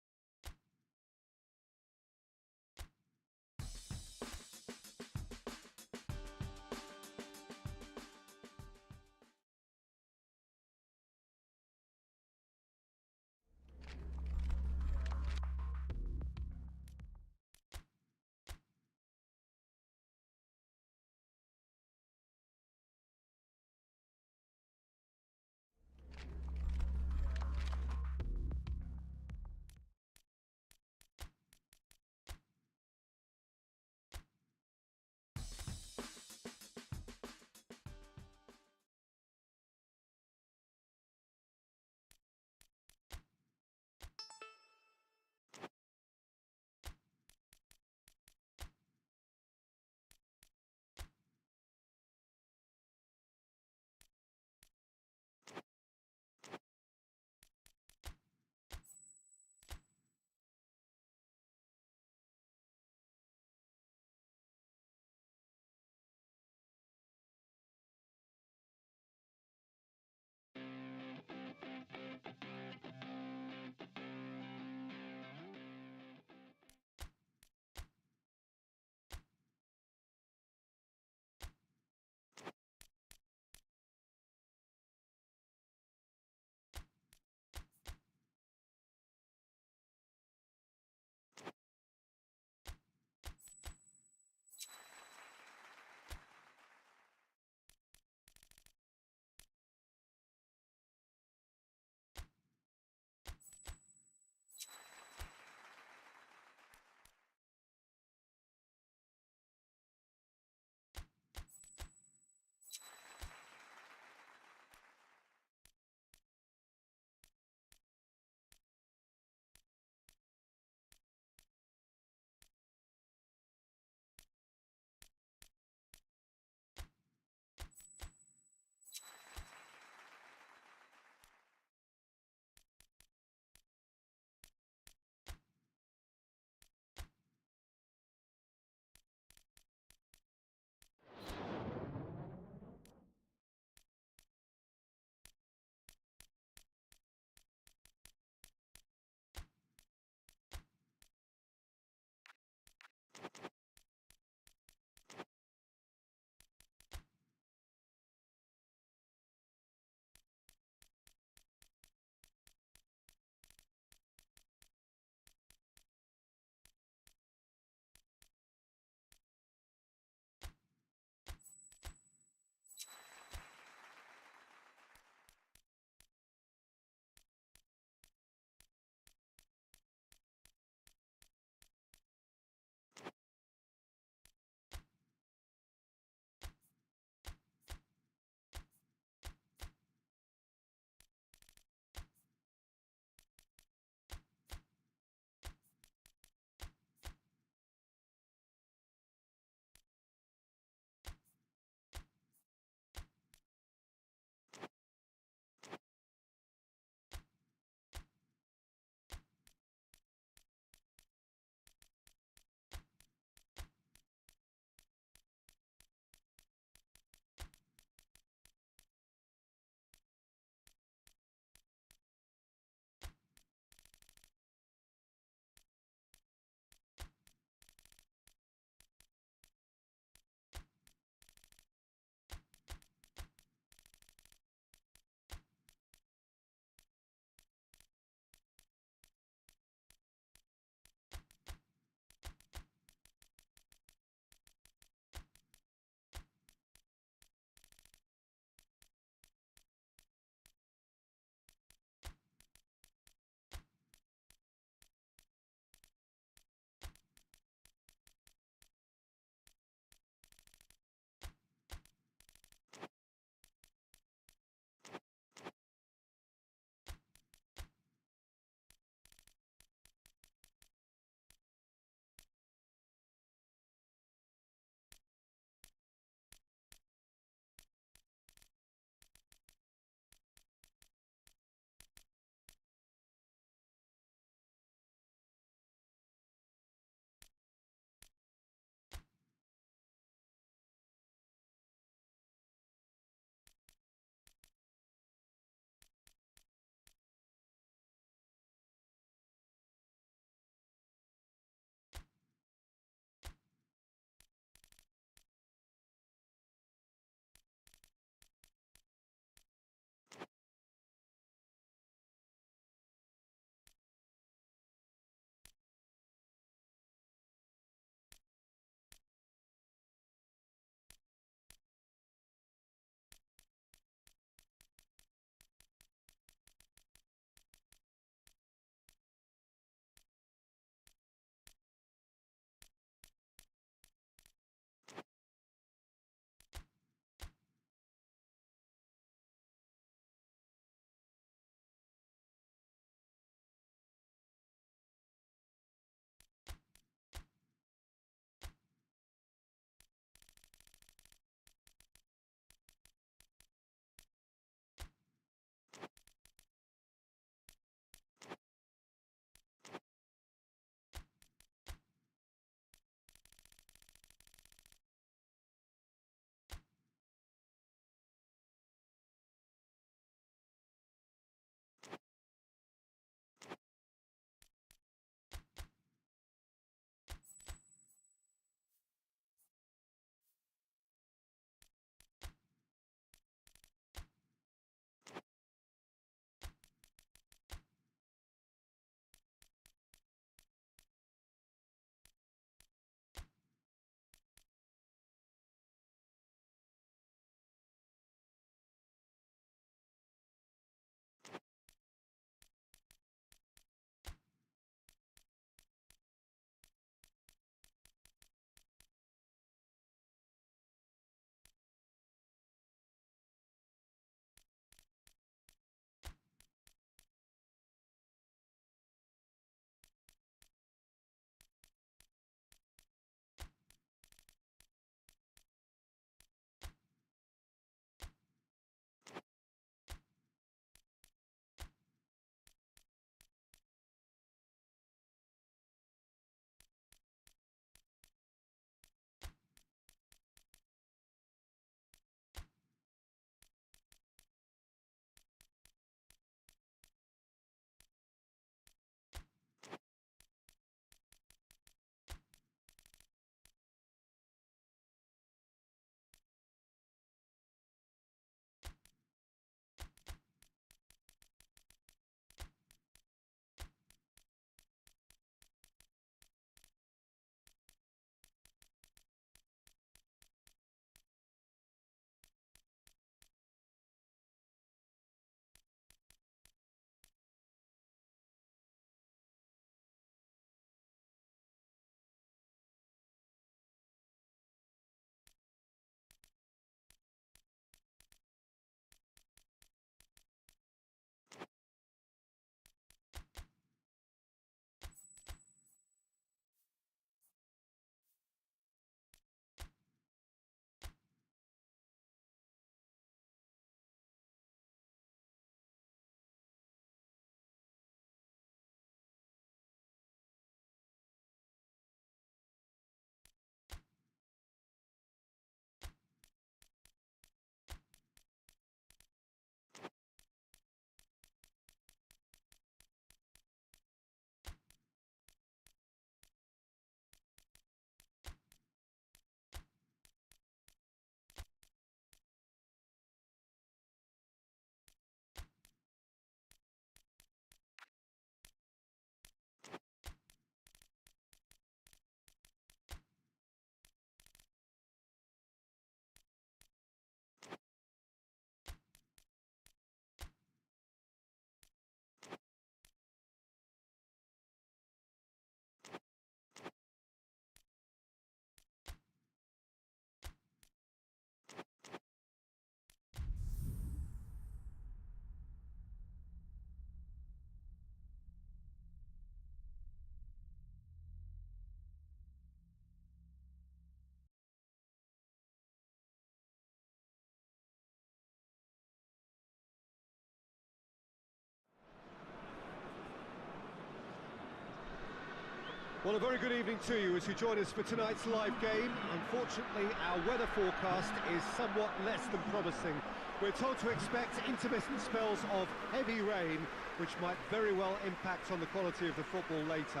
Well, a very good evening to you as you join us for tonight's live game. Unfortunately, our weather forecast is somewhat less than promising. We're told to expect intermittent spells of heavy rain, which might very well impact on the quality of the football later.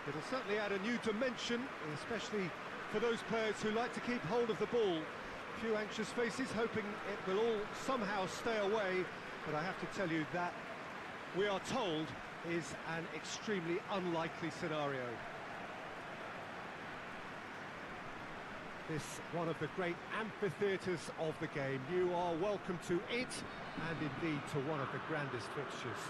It'll certainly add a new dimension, especially for those players who like to keep hold of the ball. A few anxious faces hoping it will all somehow stay away, but I have to tell you that we are told is an extremely unlikely scenario. This one of the great amphitheatres of the game. You are welcome to it, and indeed to one of the grandest fixtures.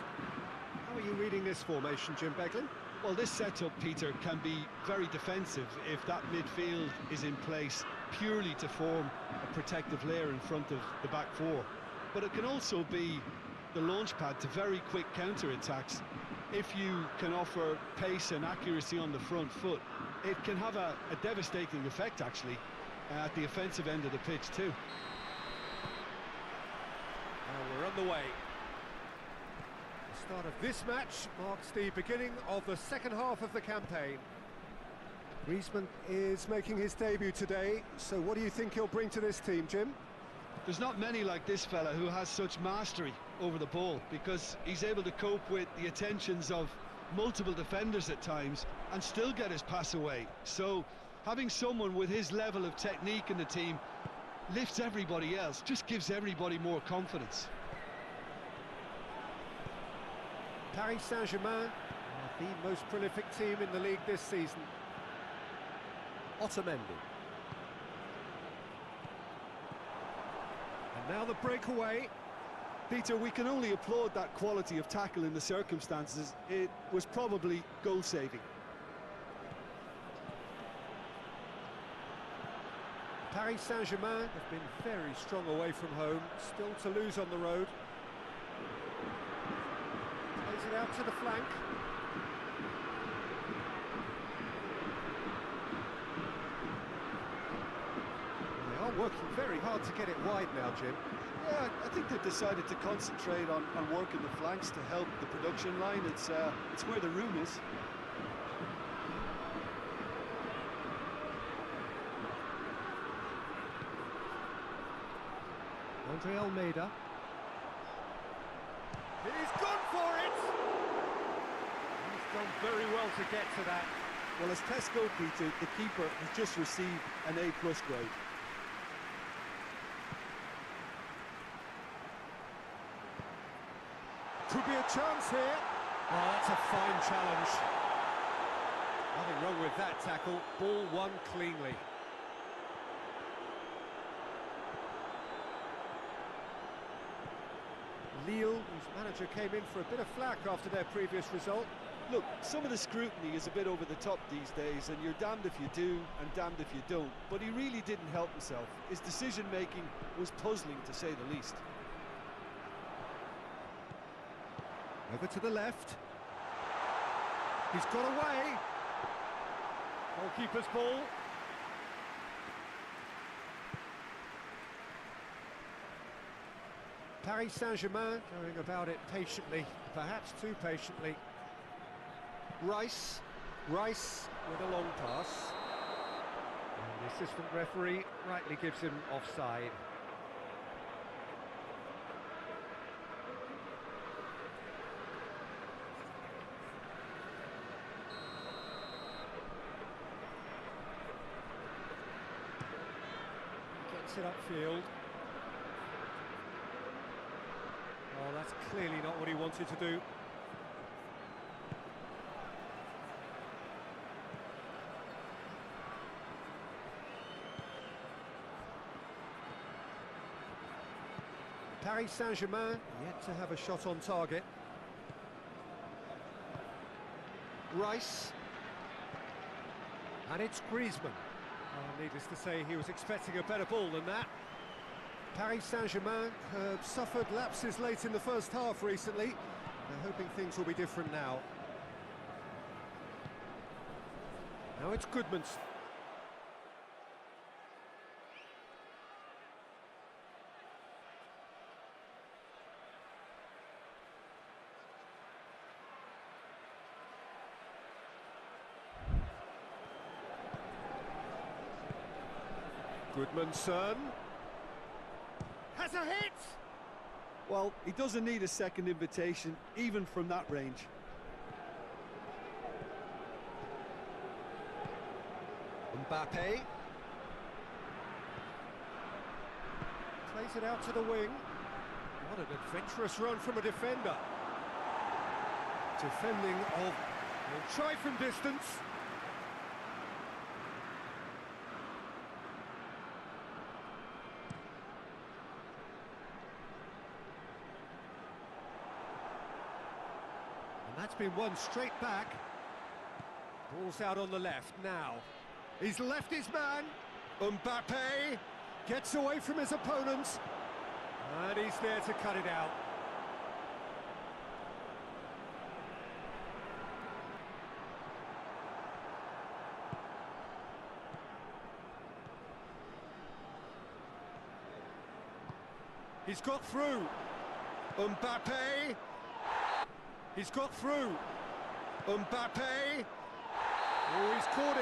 How are you reading this formation, Jim Beglin? Well, this setup, Peter, can be very defensive if that midfield is in place purely to form a protective layer in front of the back four. But it can also be the launchpad to very quick counter-attacks. If you can offer pace and accuracy on the front foot, it can have a devastating effect, actually, at the offensive end of the pitch, too. Well, we're on the way. The start of this match marks the beginning of the second half of the campaign. Griezmann is making his debut today, so what do you think he'll bring to this team, Jim? There's not many like this fella who has such mastery over the ball, because he's able to cope with the attentions of multiple defenders at times and still get his pass away. So having someone with his level of technique in the team lifts everybody else, just gives everybody more confidence. Paris Saint-Germain, the most prolific team in the league this season. Otamendi. And now the breakaway. Peter, we can only applaud that quality of tackle in the circumstances. It was probably goal-saving. Paris Saint-Germain have been very strong away from home, still to lose on the road. Plays it out to the flank. They are working very hard to get it wide now, Jim. Yeah, I think they've decided to concentrate on working the flanks to help the production line. It's where the room is. Andre Almeida. He's gone for it! He's done very well to get to that. Well, as Tesco, Peter, the keeper has just received an A+ grade. Could be a chance here. Oh, that's a fine challenge. Nothing wrong with that tackle. Ball won cleanly. Lille, whose manager came in for a bit of flack after their previous result. Look, some of the scrutiny is a bit over the top these days, and you're damned if you do and damned if you don't. But he really didn't help himself. His decision-making was puzzling, to say the least. Over to the left. He's got away. Goalkeeper's ball. Paris Saint-Germain going about it patiently, perhaps too patiently. Rice with a long pass. And the assistant referee rightly gives him offside. Gets it upfield. Oh, that's clearly not what he wanted to do. Paris Saint-Germain yet to have a shot on target. Rice. And it's Griezmann. Oh, needless to say, he was expecting a better ball than that. Paris Saint-Germain suffered lapses late in the first half recently. They're hoping things will be different now. Now it's Goodman's. Goodmanson has a hit! Well, he doesn't need a second invitation, even from that range. Mbappe plays it out to the wing. What an adventurous run from a defender. Defending of... will try from distance. And that's been won straight back. Ball's out on the left now. He's left his man. Mbappe gets away from his opponents. And he's there to cut it out. He's got through. Mbappe. He's got through. Mbappe. Oh, he's caught it.